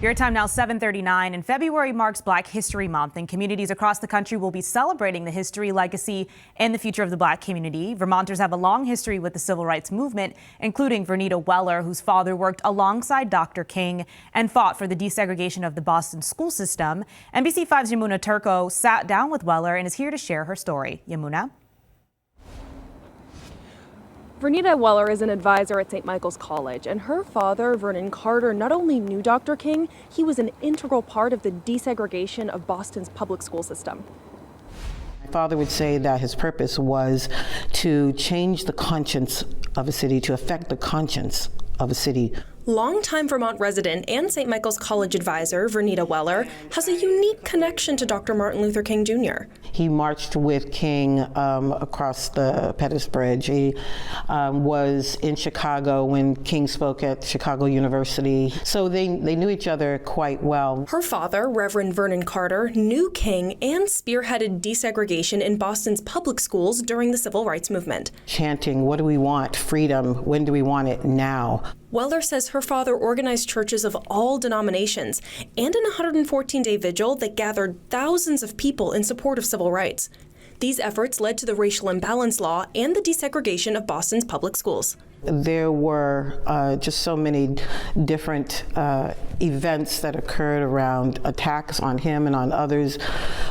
Your time now 7:39, and February marks Black History Month, and communities across the country will be celebrating the history, legacy, and the future of the Black community. Vermonters have a long history with the civil rights movement, including Vernita Weller, whose father worked alongside Dr. King and fought for the desegregation of the Boston school system. NBC5's Yamuna Turco sat down with Weller and is here to share her story. Yamuna? Vernita Weller is an advisor at St. Michael's College, and her father, Vernon Carter, not only knew Dr. King, he was an integral part of the desegregation of Boston's public school system. My father would say that his purpose was to change the conscience of a city, to affect the conscience of a city. Longtime Vermont resident and St. Michael's College advisor, Vernita Weller, has a unique connection to Dr. Martin Luther King Jr. He marched with King across the Pettus Bridge. He was in Chicago when King spoke at Chicago University, so they knew each other quite well. Her father, Reverend Vernon Carter, knew King and spearheaded desegregation in Boston's public schools during the Civil Rights Movement. Chanting, "What do we want? Freedom. When do we want it? Now." Weller says her father organized churches of all denominations and an 114-day vigil that gathered thousands of people in support of civil rights. These efforts led to the racial imbalance law and the desegregation of Boston's public schools. There were just so many different events that occurred around attacks on him and on others,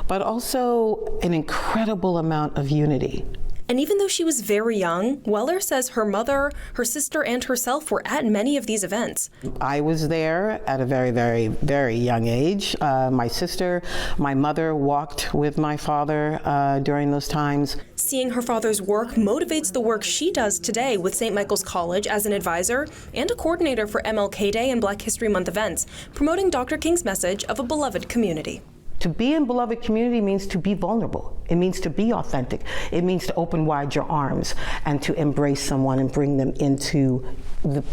but also an incredible amount of unity. And even though she was very young, Weller says her mother, her sister, and herself were at many of these events. I was there at a very, very, very young age. My sister, my mother walked with my father during those times. Seeing her father's work motivates the work she does today with St. Michael's College as an advisor and a coordinator for MLK Day and Black History Month events, promoting Dr. King's message of a beloved community. To be in beloved community means to be vulnerable. It means to be authentic. It means to open wide your arms and to embrace someone and bring them into the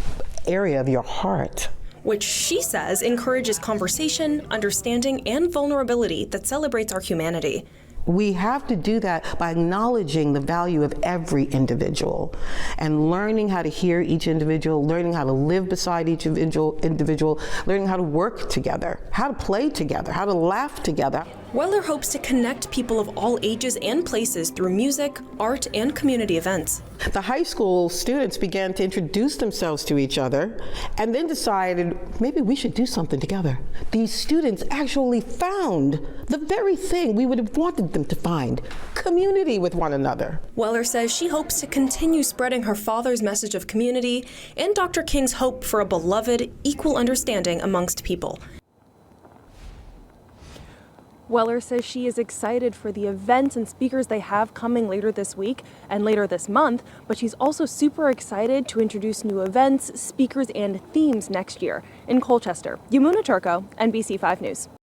area of your heart. Which she says encourages conversation, understanding, and vulnerability that celebrates our humanity. We have to do that by acknowledging the value of every individual and learning how to hear each individual, learning how to live beside each individual, learning how to work together, how to play together, how to laugh together. Weller hopes to connect people of all ages and places through music, art, and community events. The high school students began to introduce themselves to each other and then decided maybe we should do something together. These students actually found the very thing we would have wanted them to find: community with one another. Weller says she hopes to continue spreading her father's message of community and Dr. King's hope for a beloved, equal understanding amongst people. Weller says she is excited for the events and speakers they have coming later this week and later this month, but she's also super excited to introduce new events, speakers, and themes next year. In Colchester, Yamuna Turco, NBC5 News.